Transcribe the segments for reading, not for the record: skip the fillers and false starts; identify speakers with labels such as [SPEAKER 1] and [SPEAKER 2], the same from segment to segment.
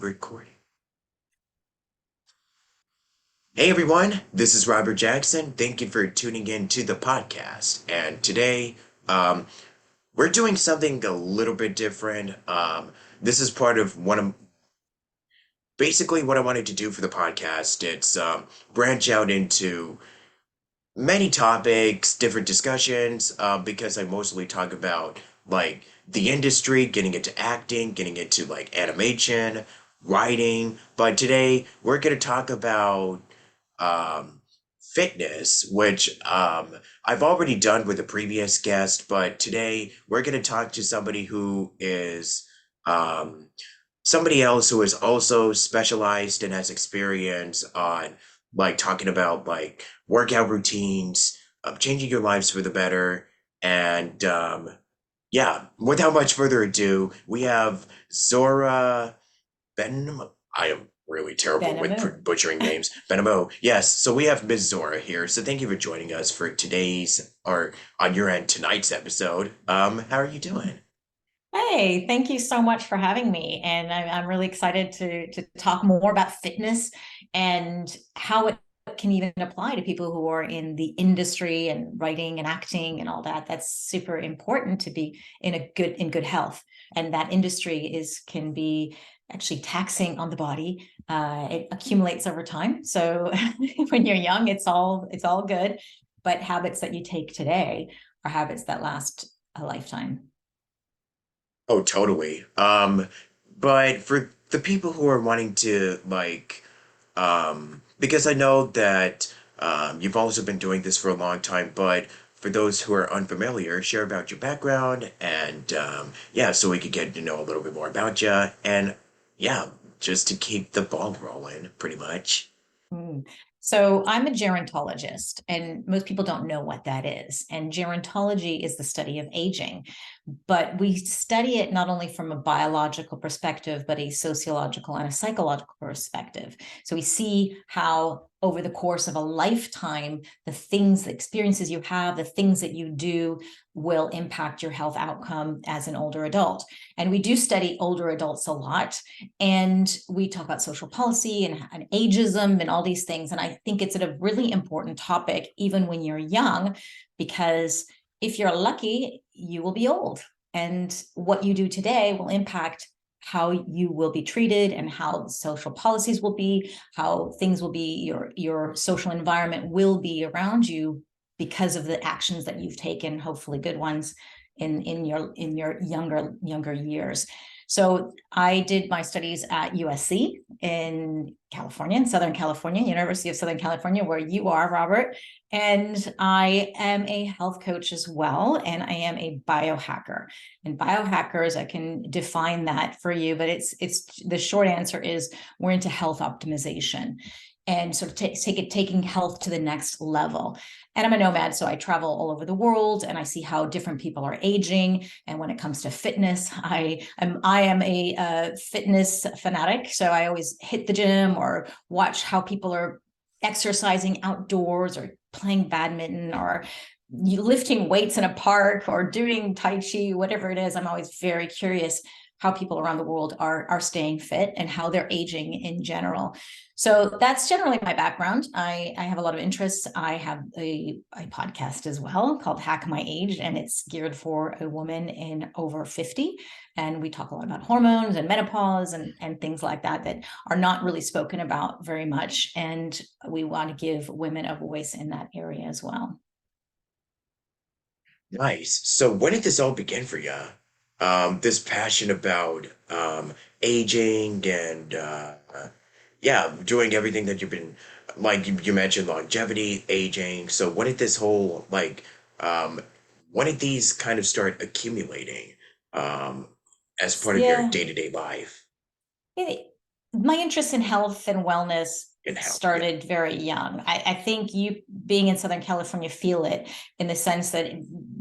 [SPEAKER 1] recording. Hey everyone, this is Robert Jackson. Thank you for tuning in to the podcast. And today, um, we're doing something a little bit different. This is part of one of basically what I wanted to do for the podcast. It's branch out into many topics, different discussions, because I mostly talk about like the industry, getting into acting, getting into like animation, writing. But today we're going to talk about um, fitness, which I've already done with a previous guest, but today we're going to talk to somebody who is um, somebody else who is also specialized and has experience on like talking about like workout routines, changing your lives for the better. And yeah, without much further ado, we have Zora Benhamou. I am really terrible with
[SPEAKER 2] Benhamou.
[SPEAKER 1] butchering names. Benhamou. Yes, so we have Ms. Zora here. So thank you for joining us for today's or on your end tonight's episode. How are you doing?
[SPEAKER 2] Hey, thank you so much for having me. And I'm really excited to talk more about fitness and how it can even apply to people who are in the industry and writing and acting and all that. That's super important to be in good health. And that industry is can be actually taxing on the body. It accumulates over time. So when you're young, it's all good. But habits that you take today are habits that last a lifetime.
[SPEAKER 1] Oh, totally. But for the people who are wanting to like, because I know that you've also been doing this for a long time, but for those who are unfamiliar, share about your background and yeah, so we could get to know a little bit more about you and yeah, just to keep the ball rolling, pretty much.
[SPEAKER 2] Mm. So I'm a gerontologist, and most people don't know what that is. And gerontology is the study of aging, but we study it not only from a biological perspective, but a sociological and a psychological perspective. So we see how over the course of a lifetime, the things, the experiences you have, the things that you do will impact your health outcome as an older adult. And we do study older adults a lot, and we talk about social policy and ageism and all these things. And I think it's a really important topic, even when you're young, because if you're lucky, you will be old. And what you do today will impact how you will be treated and how social policies will be, how things will be, your social environment will be around you because of the actions that you've taken, hopefully good ones in your younger years. So I did my studies at USC in California, in Southern California, University of Southern California, where you are, Robert. And I am a health coach as well, and I am a biohacker. And biohackers, I can define that for you, but it's the short answer is we're into health optimization and sort of taking health to the next level. And I'm a nomad, so I travel all over the world and I see how different people are aging. And when it comes to fitness, I am a fitness fanatic, so I always hit the gym or watch how people are exercising outdoors or playing badminton or lifting weights in a park or doing tai chi, whatever it is. I'm always very curious how people around the world are staying fit and how they're aging in general. So that's generally my background. I have a lot of interests. I have a podcast as well called Hack My Age, and it's geared for a woman in over 50. And we talk a lot about hormones and menopause and things like that that are not really spoken about very much. And we want to give women a voice in that area as well.
[SPEAKER 1] Nice. So when did this all begin for you? This passion about aging and yeah, doing everything that you've been like you mentioned longevity, aging. So when did this whole like um when did these kind of start accumulating um as part of your
[SPEAKER 2] Yeah.
[SPEAKER 1] day-to-day life
[SPEAKER 2] My interest in health and wellness
[SPEAKER 1] in health? Yeah.
[SPEAKER 2] started very young. I think you being in Southern California feel it in the sense that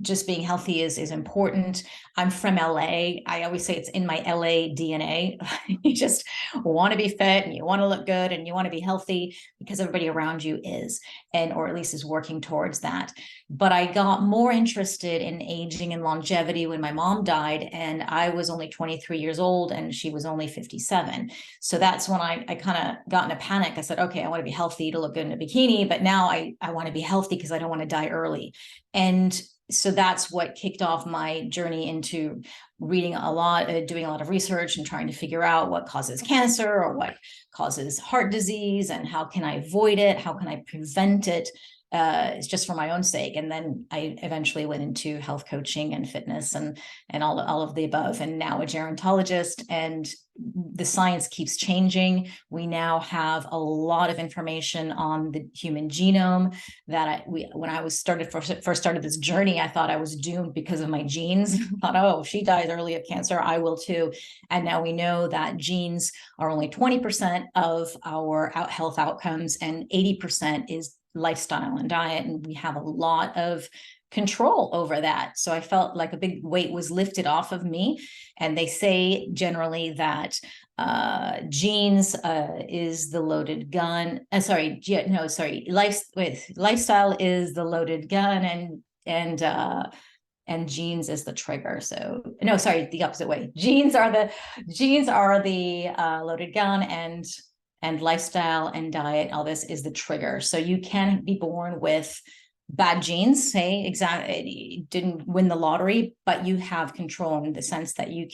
[SPEAKER 2] just being healthy is important. I'm from LA. I always say it's in my LA DNA. You just want to be fit and you want to look good and you want to be healthy because everybody around you is, and or at least is working towards that. But I got more interested in aging and longevity when my mom died, and I was only 23 years old and she was only 57. So that's when I kind of got in a panic. I said, okay, I want to be healthy to look good in a bikini, but now I want to be healthy because I don't want to die early. And so that's what kicked off my journey into reading a lot, doing a lot of research and trying to figure out what causes cancer or what causes heart disease and how can I avoid it? How can I prevent it? It's just for my own sake. And then I eventually went into health coaching and fitness and all of the above, and now a gerontologist. And the science keeps changing. We now have a lot of information on the human genome that when I was first started this journey, I thought I was doomed because of my genes. I thought, oh, if she dies early of cancer, I will too. And now we know that genes are only 20% of our health outcomes, and 80% is lifestyle and diet, and we have a lot of control over that. So I felt like a big weight was lifted off of me. And they say generally that genes is the loaded gun. Lifestyle is the loaded gun, and genes is the trigger. So no, sorry, the opposite way. Genes are the loaded gun, and lifestyle and diet, all this is the trigger. So you can be born with bad genes, say exactly, didn't win the lottery, but you have control in the sense that you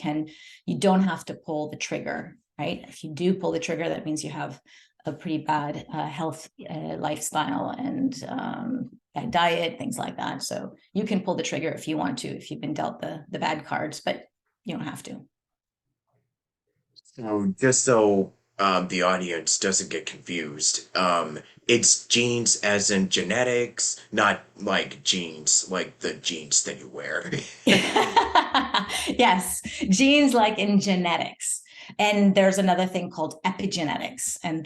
[SPEAKER 2] don't have to pull the trigger, right? If you do pull the trigger, that means you have a pretty bad health lifestyle and bad diet, things like that. So you can pull the trigger if you want to, if you've been dealt the bad cards, but you don't have to.
[SPEAKER 1] So just so the audience doesn't get confused, it's genes as in genetics, not like genes like the jeans that you wear.
[SPEAKER 2] Yes, genes like in genetics. And there's another thing called epigenetics. And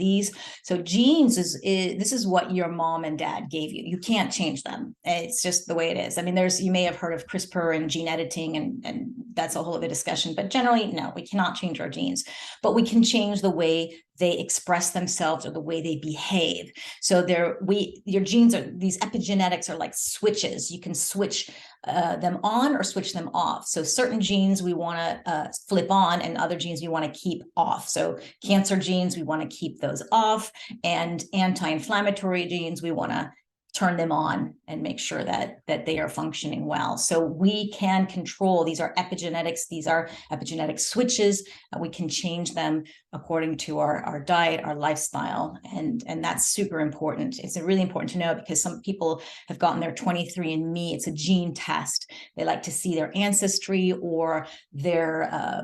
[SPEAKER 2] so genes this is what your mom and dad gave you. You can't change them. It's just the way it is. I mean, you may have heard of CRISPR and gene editing, and that's a whole other discussion. But generally, no, we cannot change our genes, but we can change the way they express themselves or the way they behave. So your genes are, these epigenetics are like switches. You can switch them on or switch them off. So certain genes we want to flip on, and other genes we want to keep off. So cancer genes, we want to keep those off, and anti-inflammatory genes, we want to turn them on and make sure that they are functioning well. So we can control, these are epigenetics, these are epigenetic switches. We can change them according to our diet, our lifestyle, and that's super important. It's really important to know, because some people have gotten their 23andMe. It's a gene test. They like to see their ancestry or their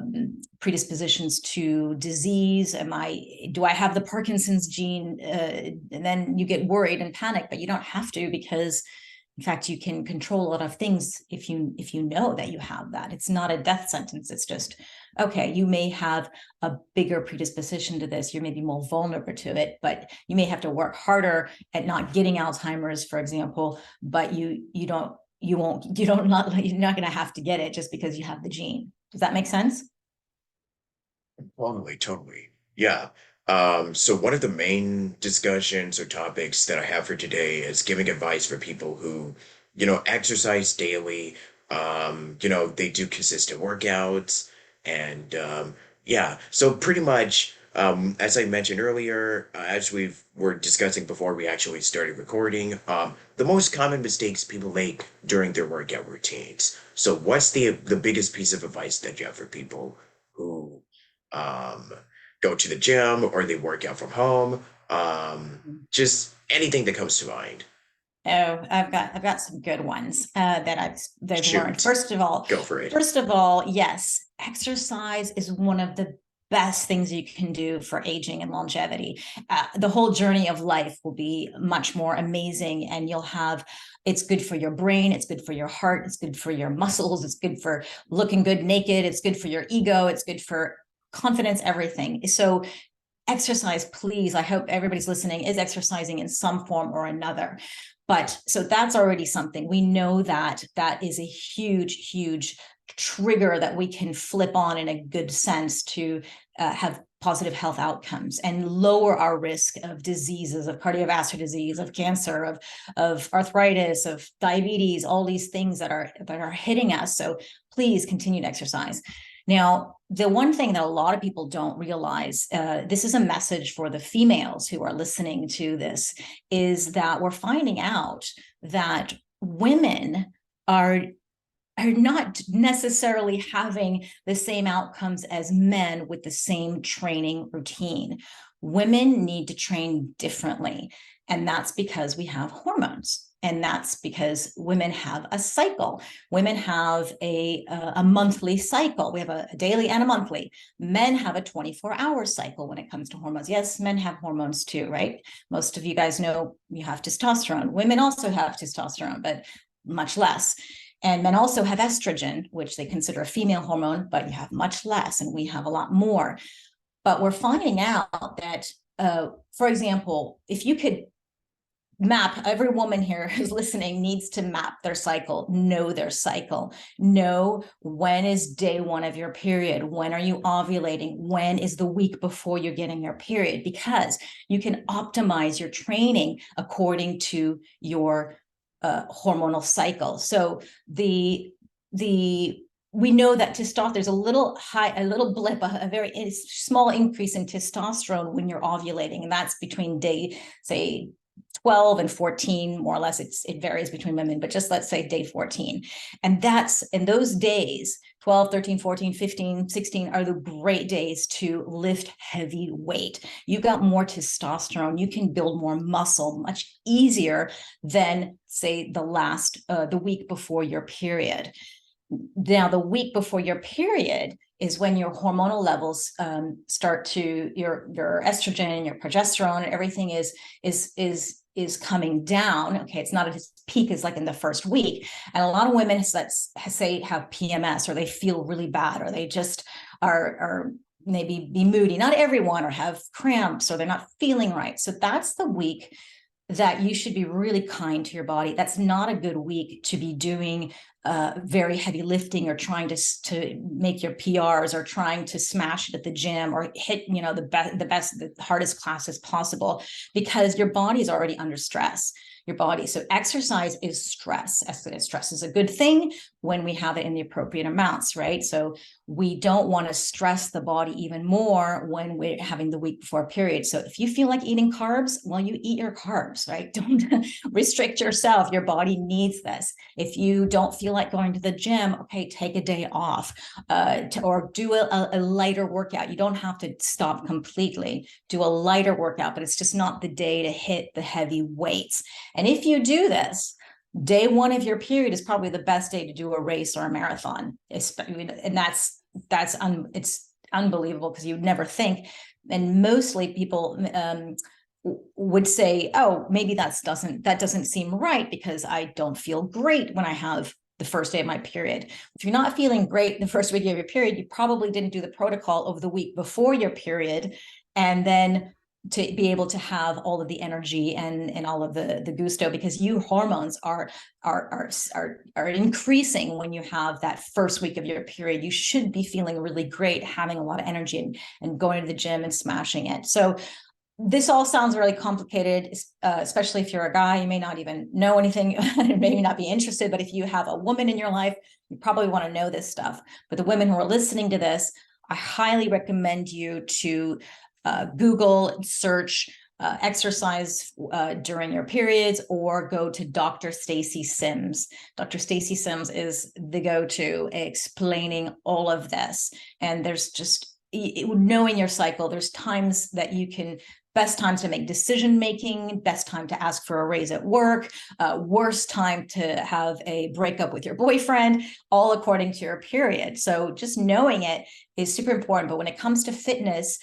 [SPEAKER 2] predispositions to disease. Do I have the Parkinson's gene? And then you get worried and panic, but you don't have to, because in fact, you can control a lot of things if you know that you have that. It's not a death sentence. It's just, okay, you may have a bigger predisposition to this. You're maybe more vulnerable to it, but you may have to work harder at not getting Alzheimer's, for example, but you're not going to have to get it just because you have the gene. Does that make sense?
[SPEAKER 1] Totally, totally. Yeah. So one of the main discussions or topics that I have for today is giving advice for people who, exercise daily. They do consistent workouts, and yeah. So pretty much, as I mentioned earlier, as were discussing before we actually started recording, the most common mistakes people make during their workout routines. So what's the biggest piece of advice that you have for people who um, go to the gym or they work out from home. Just anything that comes to mind.
[SPEAKER 2] Oh, I've got some good ones that I've learned.
[SPEAKER 1] Shoot, go for it.
[SPEAKER 2] First of all, yes, exercise is one of the best things you can do for aging and longevity. The whole journey of life will be much more amazing, and it's good for your brain, it's good for your heart, it's good for your muscles, it's good for looking good naked, it's good for your ego, it's good for confidence, everything. So exercise, please. I hope everybody's listening is exercising in some form or another. But so that's already something. We know that that is a huge, huge trigger that we can flip on in a good sense to have positive health outcomes and lower our risk of diseases, of cardiovascular disease, of cancer, of arthritis, of diabetes, all these things that are hitting us. So please continue to exercise. Now, the one thing that a lot of people don't realize, this is a message for the females who are listening to this, is that we're finding out that women are not necessarily having the same outcomes as men with the same training routine. Women need to train differently, and that's because we have hormones. And that's because women have a cycle. Women have a monthly cycle. We have a daily and a monthly. Men have a 24-hour cycle when it comes to hormones. Yes, men have hormones too, right? Most of you guys know you have testosterone. Women also have testosterone, but much less. And men also have estrogen, which they consider a female hormone, but you have much less, and we have a lot more. But we're finding out that, for example, if you could map, every woman here who's listening needs to map their cycle, know their cycle, know when is day one of your period, when are you ovulating, when is the week before you're getting your period, because you can optimize your training according to your hormonal cycle. So we know that testosterone, there's a little blip, a very small increase in testosterone when you're ovulating, and that's between day, say, 12 and 14, more or less. It varies between women, but just let's say day 14. And that's in those days, 12, 13, 14, 15, 16 are the great days to lift heavy weight. You got more testosterone, you can build more muscle much easier than, say, the week before your period. Now, the week before your period is when your hormonal levels start to, your estrogen, your progesterone, and everything is coming down. Okay, it's not at its peak as like in the first week. And a lot of women say have PMS, or they feel really bad, or they just are maybe be moody. Not everyone, or have cramps, or they're not feeling right. So that's the week that you should be really kind to your body. That's not a good week to be doing very heavy lifting, or trying to make your PRs, or trying to smash it at the gym, or hit the hardest classes possible, because your body is already under stress. So exercise is stress. Stress is a good thing when we have it in the appropriate amounts, right? So we don't want to stress the body even more when we're having the week before period. So if you feel like eating carbs, well, you eat your carbs, right? Don't restrict yourself. Your body needs this. If you don't feel like going to the gym, okay, take a day off, or do a lighter workout. You don't have to stop completely. Do a lighter workout, but it's just not the day to hit the heavy weights. And if you do this, day one of your period is probably the best day to do a race or a marathon. And it's unbelievable, because you'd never think. And mostly people would say, oh, maybe that doesn't seem right, because I don't feel great when I have the first day of my period. If you're not feeling great the first week of your period, you probably didn't do the protocol over the week before your period, and then to be able to have all of the energy and all of the gusto, because your hormones are increasing when you have that first week of your period. You should be feeling really great, having a lot of energy, and going to the gym and smashing it. So this all sounds really complicated, especially if you're a guy. You may not even know anything, maybe not be interested, but if you have a woman in your life, you probably want to know this stuff. But the women who are listening to this, I highly recommend you to Google search exercise during your periods, or go to Dr. Stacy Sims. Dr. Stacy Sims is the go-to explaining all of this. And there's just, knowing your cycle, there's times that you can, best times to make decision making, best time to ask for a raise at work, worst time to have a breakup with your boyfriend, all according to your period. So just knowing it is super important. But when it comes to fitness,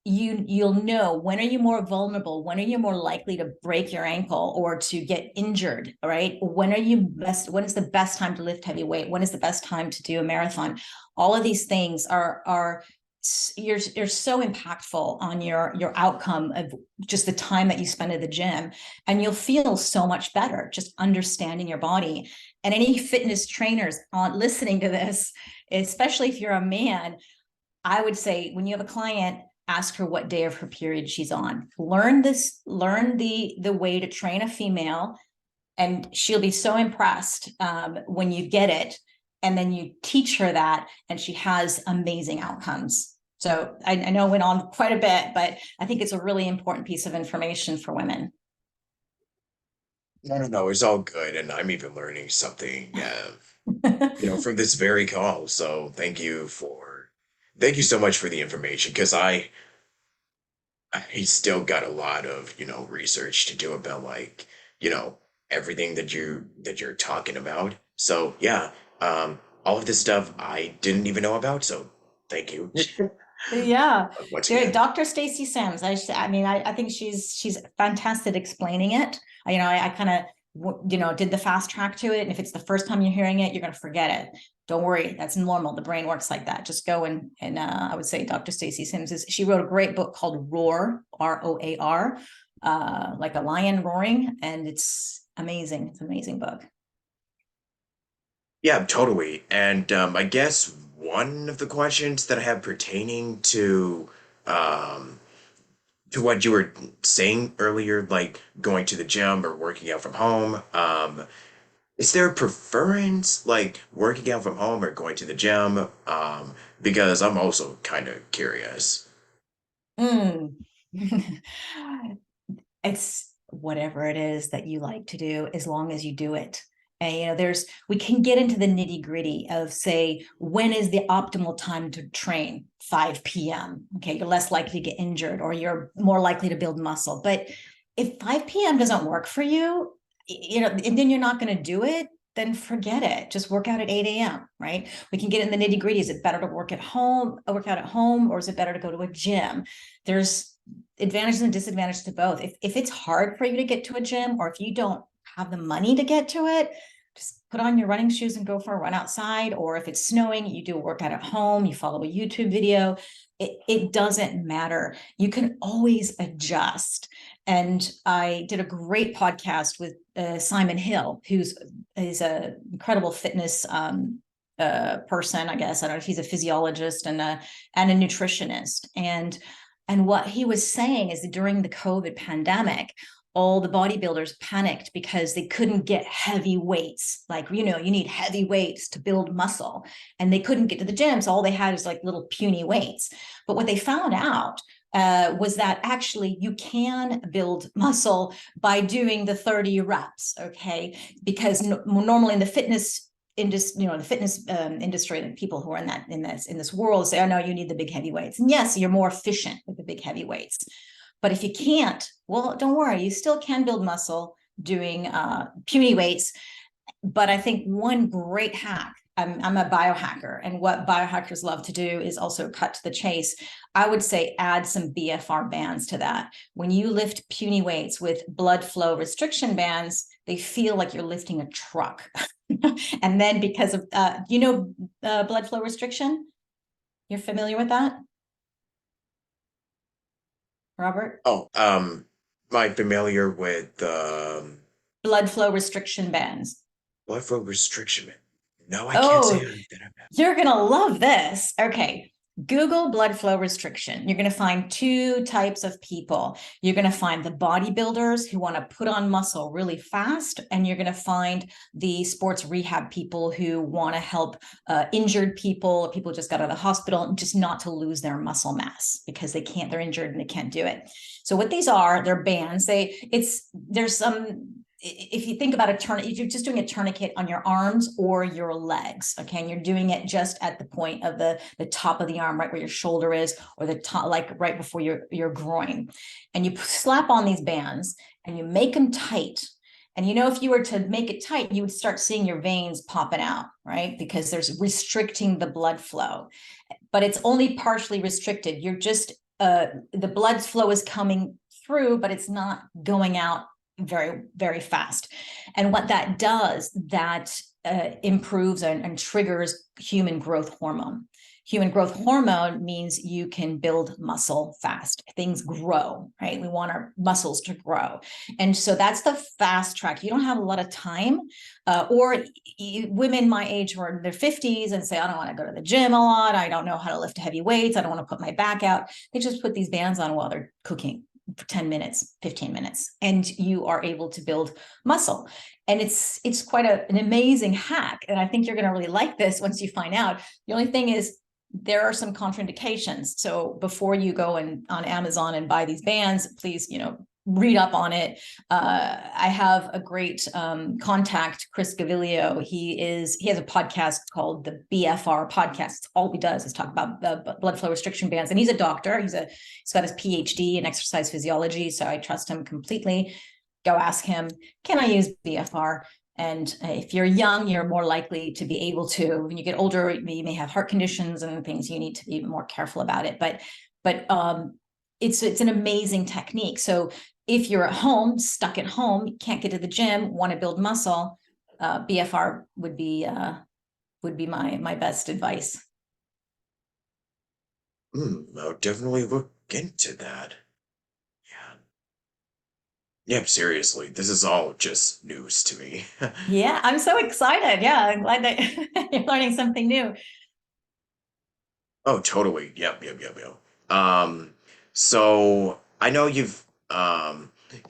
[SPEAKER 2] you'll know, when are you more vulnerable, when are you more likely to break your ankle or to get injured, right? When is the best time to lift heavy weight? When is the best time to do a marathon? All of these things are you're so impactful on your outcome of just the time that you spend at the gym, and you'll feel so much better just understanding your body. And any fitness trainers on listening to this, especially if you're a man, I would say when you have a client, ask her what day of her period she's on. Learn the way to train a female, and she'll be so impressed when you get it. And then you teach her that, and she has amazing outcomes. So I know it went on quite a bit, but I think it's a really important piece of information for women.
[SPEAKER 1] No, no, no, it's all good, and I'm even learning something, from this very call. So thank you so much for the information, because I still got a lot of, research to do about like, you know, everything that you're talking about. So yeah, all of this stuff I didn't even know about. So thank you
[SPEAKER 2] Yeah,
[SPEAKER 1] once
[SPEAKER 2] there,
[SPEAKER 1] again.
[SPEAKER 2] Dr. Stacy Sims. I mean, I think she's fantastic explaining it. I kind of did the fast track to it, and if it's the first time you're hearing it, you're gonna forget it. Don't worry, that's normal. The brain works like that. Just go and I would say Dr. Stacy Sims she wrote a great book called Roar, ROAR, like a lion roaring, and it's amazing. It's an amazing book.
[SPEAKER 1] Yeah, totally. And I guess one of the questions that I have pertaining um, to what you were saying earlier, like going to the gym or working out from home, is there a preference, like working out from home or going to the gym? Because I'm also kind of curious.
[SPEAKER 2] Mm. It's whatever it is that you like to do, as long as you do it. And we can get into the nitty gritty of, say, when is the optimal time to train? 5 p.m. Okay, you're less likely to get injured, or you're more likely to build muscle. But if 5 p.m. doesn't work for you, and then you're not going to do it, then forget it. Just work out at 8 a.m. Right? We can get in the nitty gritty. Is it better to work out at home, or is it better to go to a gym? There's advantages and disadvantages to both. If it's hard for you to get to a gym, or if you don't have the money to get to it, just put on your running shoes and go for a run outside. Or if it's snowing, you do a workout at home, you follow a YouTube video. It doesn't matter. You can always adjust. And I did a great podcast with Simon Hill, is an incredible fitness person, I guess. I don't know if he's a physiologist and a nutritionist. And what he was saying is that during the COVID pandemic, all the bodybuilders panicked because they couldn't get heavy weights. Like, you need heavy weights to build muscle, and they couldn't get to the gym. So all they had is like little puny weights. But what they found out was that actually you can build muscle by doing the 30 reps. Okay. Because normally in the fitness industry, and people who are in this world say, oh no, you need the big heavy weights. And yes, you're more efficient with the big heavy weights. But if you can't, well, don't worry, you still can build muscle doing puny weights. But I think one great hack, I'm a biohacker, and what biohackers love to do is also cut to the chase. I would say add some BFR bands to that. When you lift puny weights with blood flow restriction bands, they feel like you're lifting a truck. And then because of, blood flow restriction? You're familiar with that, Robert?
[SPEAKER 1] Oh, am I familiar with
[SPEAKER 2] Blood flow restriction bands.
[SPEAKER 1] blood flow restriction? No, I can't say
[SPEAKER 2] Oh,
[SPEAKER 1] that I have.
[SPEAKER 2] you're going to love this. Okay. Google blood flow restriction. You're going to find two types of people. You're going to find the bodybuilders who want to put on muscle really fast, and you're going to find the sports rehab people who want to help injured people, or people who just got out of the hospital, just not to lose their muscle mass because they're injured and they can't do it. So what these are, they're bands. There's some, if you think about if you're just doing a tourniquet on your arms or your legs, okay, and you're doing it just at the point of the top of the arm, right where your shoulder is, or the top, like right before your groin, and you slap on these bands and you make them tight. And if you were to make it tight, you would start seeing your veins popping out, right? Because there's restricting the blood flow, but it's only partially restricted. You're just the blood flow is coming through, but it's not going out very, very fast. And what that does, that improves and triggers human growth hormone. Human growth hormone means you can build muscle fast. Things grow, right? We want our muscles to grow. And so that's the fast track. You don't have a lot of time, or women my age who are in their 50s and say, I don't want to go to the gym a lot. I don't know how to lift heavy weights. I don't want to put my back out. They just put these bands on while they're cooking for 10 minutes, 15 minutes, and you are able to build muscle. And it's quite an amazing hack. And I think you're going to really like this once you find out. The only thing is, there are some contraindications. So before you go on Amazon and buy these bands, please, read up on it. I have a great contact, Chris Gaviglio. He has a podcast called the BFR podcast. All he does is talk about the blood flow restriction bands. And he's a doctor. He's got his PhD in exercise physiology. So I trust him completely. Go ask him, can I use BFR? And if you're young, you're more likely to be able to. When you get older, you may have heart conditions and things. You need to be more careful about it. But it's an amazing technique. So if you're at home, stuck at home, can't get to the gym, want to build muscle, BFR would be my best advice.
[SPEAKER 1] I'll definitely look into that. Yeah, seriously, this is all just news to me.
[SPEAKER 2] Yeah, I'm so excited. Yeah, I'm glad that you're learning something new.
[SPEAKER 1] Oh, totally. Yep. So I know you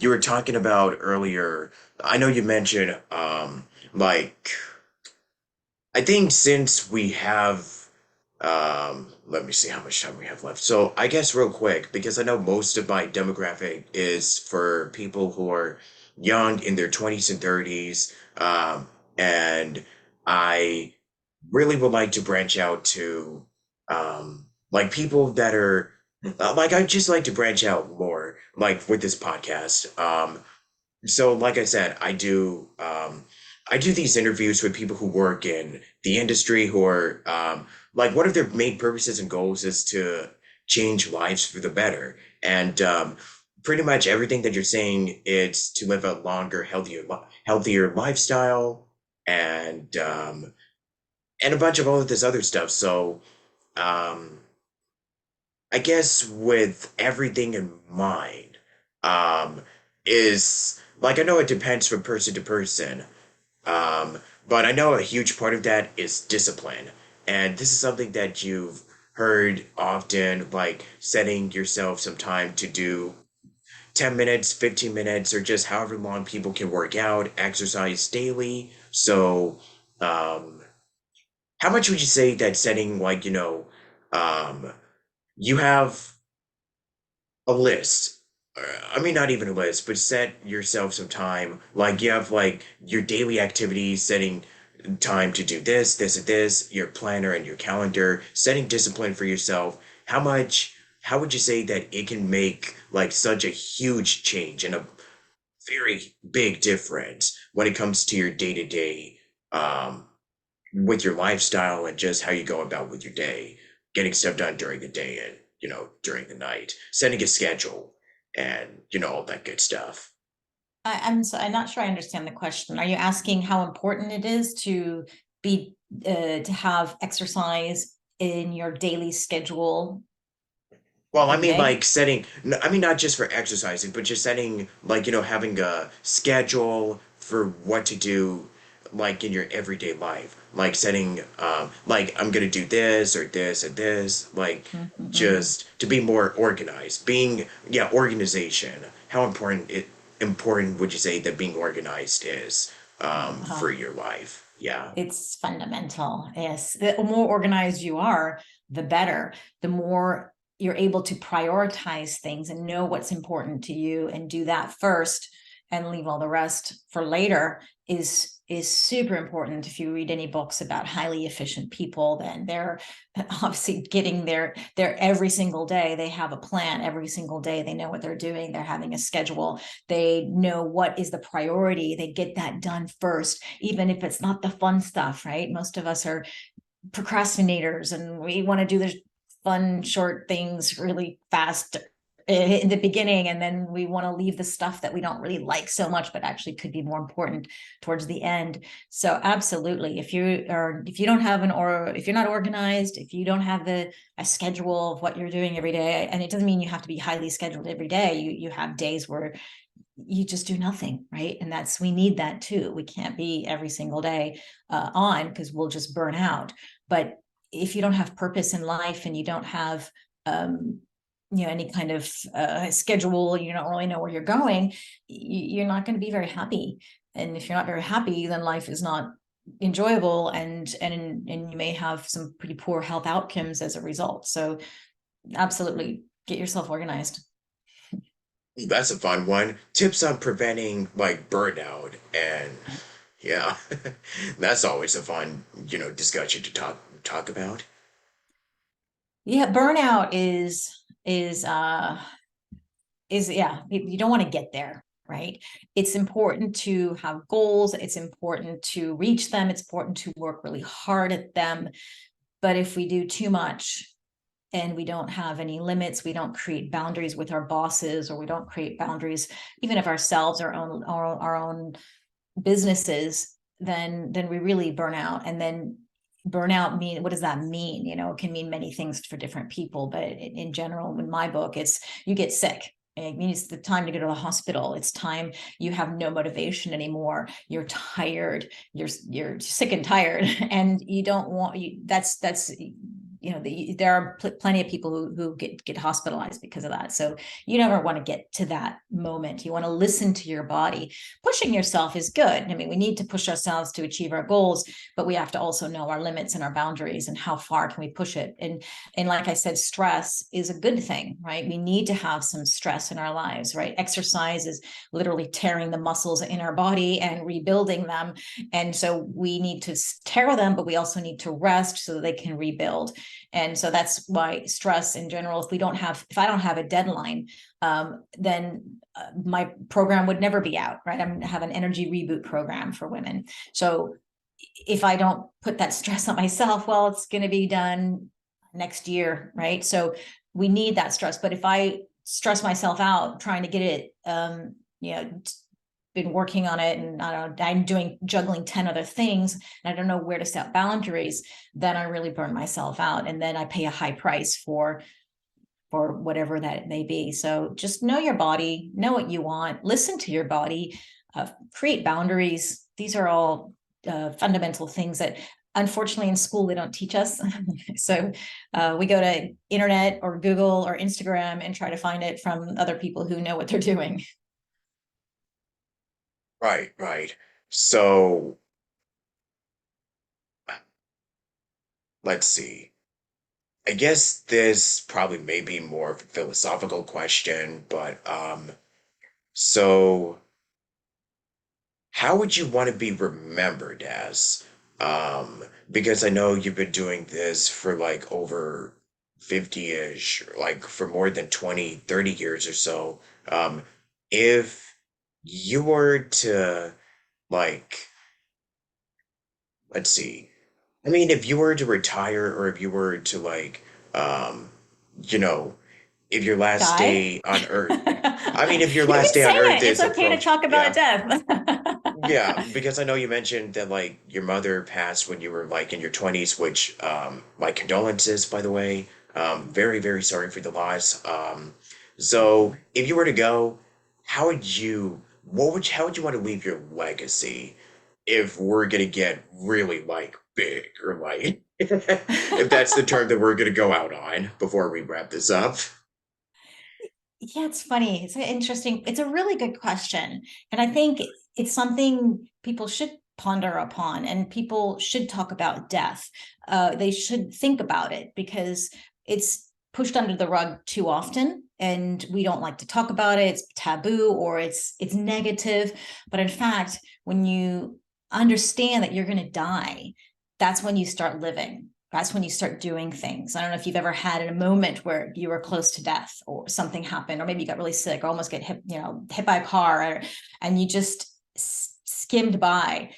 [SPEAKER 1] were talking about earlier, I know you mentioned like I think since we have let me see how much time we have left. So I guess real quick, because I know most of my demographic is for people who are young in their 20s and 30s, and I really would like to branch out to like people that are like I just like to branch out more, like with this podcast. So like I said, I do these interviews with people who work in the industry who are like one of their main purposes and goals is to change lives for the better. And pretty much everything that you're saying, it's to live a longer, healthier lifestyle, and a bunch of all of this other stuff. So um I guess with everything in mind, um, is like I know it depends from person to person, but I know a huge part of that is discipline. And this is something that you've heard often, like setting yourself some time to do 10 minutes, 15 minutes, or just however long people can work out, exercise daily. So, um, how much would you say that setting, like, um, you have a list. I mean, not even a list, but set yourself some time. Like you have like your daily activities, setting time to do this, and this, your planner and your calendar, setting discipline for yourself. How would you say that it can make like such a huge change and a very big difference when it comes to your day to day, with your lifestyle and just how you go about with your day, getting stuff done during the day and, during the night, setting a schedule and, all that good stuff.
[SPEAKER 2] I'm not sure I understand the question. Are you asking how important it is to be to have exercise in your daily schedule
[SPEAKER 1] Well, I
[SPEAKER 2] every
[SPEAKER 1] mean,
[SPEAKER 2] day?
[SPEAKER 1] like I mean, not just for exercising, but just setting, like, having a schedule for what to do, like, in your everyday life. Like, setting, like, I'm gonna do this or this and this, like,
[SPEAKER 2] Mm-hmm.
[SPEAKER 1] just to be more organized. Yeah, organization. How important would you say that being organized is, for your life? Yeah.
[SPEAKER 2] It's fundamental. Yes. The more organized you are, the better. The more you're able to prioritize things and know what's important to you and do that first and leave all the rest for later is super important. If you read any books about highly efficient people, then they're obviously getting their every single day. They have a plan every single day. They know what they're doing. They're having a schedule. They know what is the priority. They get that done first, even if it's not the fun stuff, right? Most of us are procrastinators and we want to do the fun, short things really fast in the beginning, and then we want to leave the stuff that we don't really like so much but actually could be more important towards the end. So absolutely, if you don't have or if you're not organized, if you don't have a schedule of what you're doing every day, and it doesn't mean you have to be highly scheduled every day, you have days where you just do nothing, right? And we need that too. We can't be every single day on, because we'll just burn out. But if you don't have purpose in life, and you don't have any kind of schedule, you don't really know where you're going, you're not going to be very happy. And if you're not very happy, then life is not enjoyable, and you may have some pretty poor health outcomes as a result. So absolutely, get yourself organized.
[SPEAKER 1] That's a fun one. Tips on preventing like burnout, and yeah, that's always a fun, discussion to talk about.
[SPEAKER 2] Yeah, burnout is yeah, you don't want to get there, right? It's important to have goals, it's important to reach them, it's important to work really hard at them. But if we do too much and we don't have any limits, we don't create boundaries with our bosses, or we don't create boundaries even of ourselves, our own businesses, then we really burn out. And then burnout what does that mean? It can mean many things for different people, but in general, in my book, it's you get sick. It means it's the time to go to the hospital. It's time you have no motivation anymore. You're tired. You're sick and tired, and you don't want you. That's there are plenty of people who get hospitalized because of that. So you never want to get to that moment. You want to listen to your body. Pushing yourself is good. I mean, we need to push ourselves to achieve our goals, but we have to also know our limits and our boundaries and how far can we push it. And like I said, stress is a good thing, right? We need to have some stress in our lives, right? Exercise is literally tearing the muscles in our body and rebuilding them. And so we need to tear them, but we also need to rest so that they can rebuild. And so that's why stress in general, if I don't have a deadline, then my program would never be out, right? I have an energy reboot program for women. So if I don't put that stress on myself, well, it's going to be done next year, right? So we need that stress. But if I stress myself out trying to get it, been working on it, and I don't know, I'm juggling 10 other things, and I don't know where to set boundaries, then I really burn myself out. And then I pay a high price for whatever that it may be. So just know your body, know what you want, listen to your body, create boundaries. These are all fundamental things that unfortunately in school they don't teach us. So we go to internet or Google or Instagram and try to find it from other people who know what they're doing.
[SPEAKER 1] Right, right. So let's see. I guess this probably may be more of a philosophical question, but so how would you want to be remembered as? Because I know you've been doing this for like over 50-ish, like for more than 20, 30 years or so. If you were to like, let's see. I mean, if you were to retire, or if you were to like, um, you know, if your last
[SPEAKER 2] Die.
[SPEAKER 1] day on Earth, I mean, if your
[SPEAKER 2] You
[SPEAKER 1] last
[SPEAKER 2] can
[SPEAKER 1] day
[SPEAKER 2] say
[SPEAKER 1] on Earth
[SPEAKER 2] it. It's
[SPEAKER 1] is
[SPEAKER 2] okay to
[SPEAKER 1] approach,
[SPEAKER 2] talk about
[SPEAKER 1] yeah,
[SPEAKER 2] death.
[SPEAKER 1] yeah, because I know you mentioned that like your mother passed when you were like in your 20s, which my condolences, by the way. Very, very sorry for the loss. So if you were to go, how would you want to leave your legacy if we're gonna get really like big, or like if that's the term that we're gonna go out on before we wrap this up?
[SPEAKER 2] Yeah, it's funny. It's a really good question. And I think it's something people should ponder upon, and people should talk about death. They should think about it, because it's pushed under the rug too often, and we don't like to talk about it. It's taboo, or it's negative. But in fact, when you understand that you're going to die, that's when you start living. That's when you start doing things. I don't know if you've ever had a moment where you were close to death, or something happened, or maybe you got really sick, or almost get hit by a car, and you just skimmed by.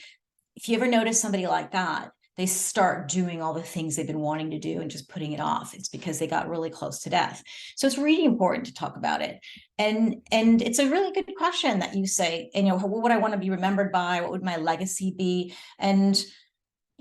[SPEAKER 2] If you ever notice somebody like that, they start doing all the things they've been wanting to do and just putting it off. It's because they got really close to death. So it's really important to talk about it. And it's a really good question that you say, and, what would I want to be remembered by? What would my legacy be? And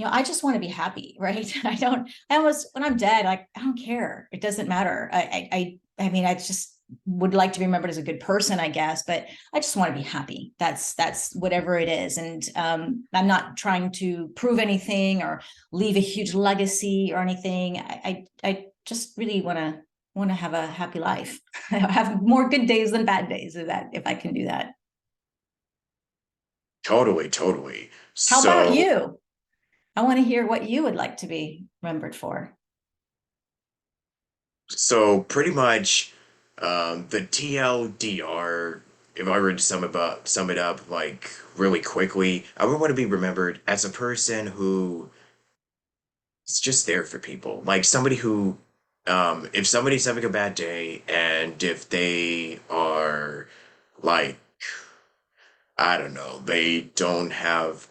[SPEAKER 2] I just want to be happy, right? I almost, when I'm dead, like, I don't care. It doesn't matter. I mean, I just would like to be remembered as a good person, I guess, but I just want to be happy. That's whatever it is. And I'm not trying to prove anything or leave a huge legacy or anything. I just really want to have a happy life, have more good days than bad days, if I can do that.
[SPEAKER 1] Totally, totally.
[SPEAKER 2] How about
[SPEAKER 1] So,
[SPEAKER 2] you? I want to hear what you would like to be remembered for.
[SPEAKER 1] so pretty much, the TLDR, if I were to sum it up like really quickly, I would want to be remembered as a person who is just there for people. Like somebody who, if somebody's having a bad day and if they are like, I don't know, they don't have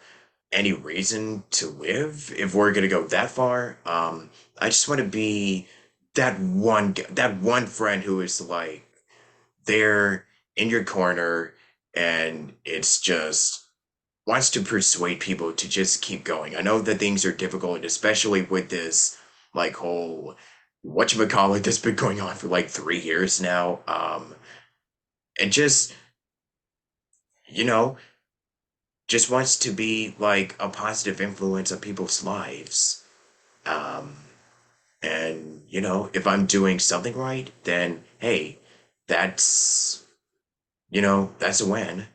[SPEAKER 1] any reason to live, if we're gonna go that far, I just want to be that one friend who is like there in your corner and it's just wants to persuade people to just keep going. I know that things are difficult, especially with this like whole whatchamacallit that's been going on for like 3 years now. And just, you know, just wants to be like a positive influence on people's lives. Um, and if I'm doing something right, then hey, that's that's a win.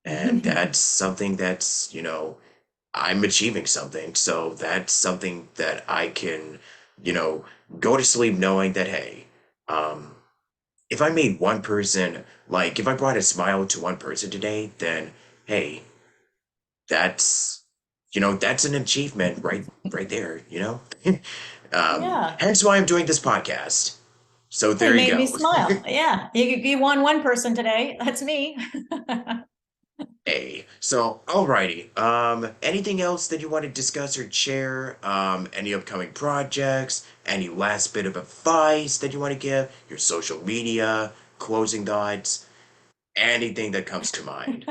[SPEAKER 1] And that's something that's, I'm achieving something. So that's something that I can, you know, go to sleep knowing that, hey, um, if I made one person, like if I brought a smile to one person today, then hey, that's, that's an achievement right there.
[SPEAKER 2] Yeah.
[SPEAKER 1] Hence why I'm doing this podcast. So
[SPEAKER 2] They
[SPEAKER 1] there you
[SPEAKER 2] made me
[SPEAKER 1] go.
[SPEAKER 2] smile. Yeah. You won one person today. That's me.
[SPEAKER 1] Hey, so alrighty. Anything else that you want to discuss or share? Any upcoming projects? Any last bit of advice that you want to give? Your social media, closing thoughts, anything that comes to mind.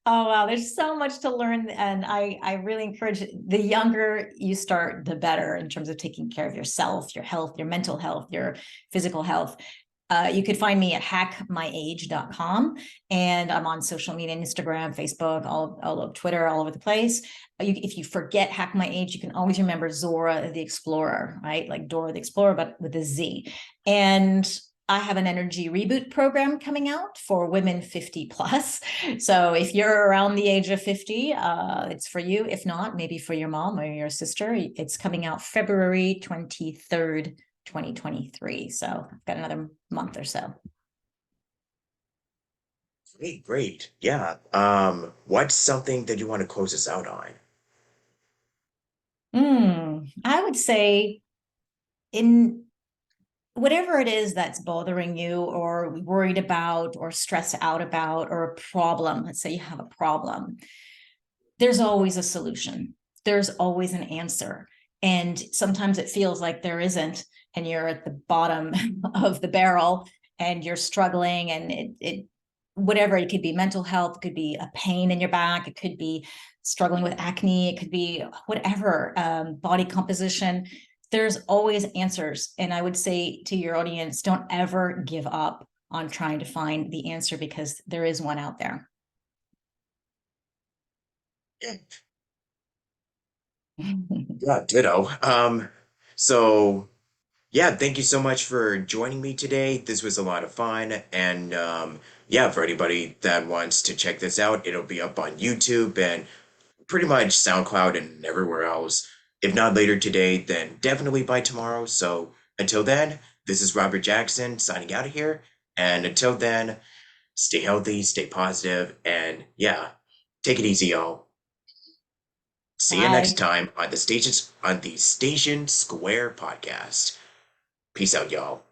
[SPEAKER 2] Oh wow, there's so much to learn, and I really encourage the younger you start, the better in terms of taking care of yourself, your health, your mental health, your physical health. You could find me at hackmyage.com, and I'm on social media, Instagram, Facebook, all of Twitter, all over the place. If you forget Hack My Age, you can always remember Zora the Explorer, right? Like Dora the Explorer, but with a Z. And I have an energy reboot program coming out for women 50 plus. So if you're around the age of 50, it's for you. If not, maybe for your mom or your sister. It's coming out February 23rd, 2023. So I've got another month or so.
[SPEAKER 1] Great, great. Yeah. What's something that you want to close us out on?
[SPEAKER 2] I would say, in whatever it is that's bothering you or worried about or stressed out about, or a problem, let's say you have a problem, there's always a solution. There's always an answer. And sometimes it feels like there isn't, and you're at the bottom of the barrel and you're struggling, and whatever, it could be mental health, it could be a pain in your back, it could be struggling with acne, it could be whatever, body composition. There's always answers. And I would say to your audience, don't ever give up on trying to find the answer, because there is one out there.
[SPEAKER 1] Yeah, yeah, ditto. So yeah, thank you so much for joining me today. This was a lot of fun. And yeah, for anybody that wants to check this out, it'll be up on YouTube and pretty much SoundCloud and everywhere else. If not later today, then definitely by tomorrow. So until then, this is Robert Jackson signing out of here. And until then, stay healthy, stay positive, and yeah, take it easy, y'all. See you next
[SPEAKER 2] Bye.
[SPEAKER 1] time on the Station Square podcast. Peace out, y'all.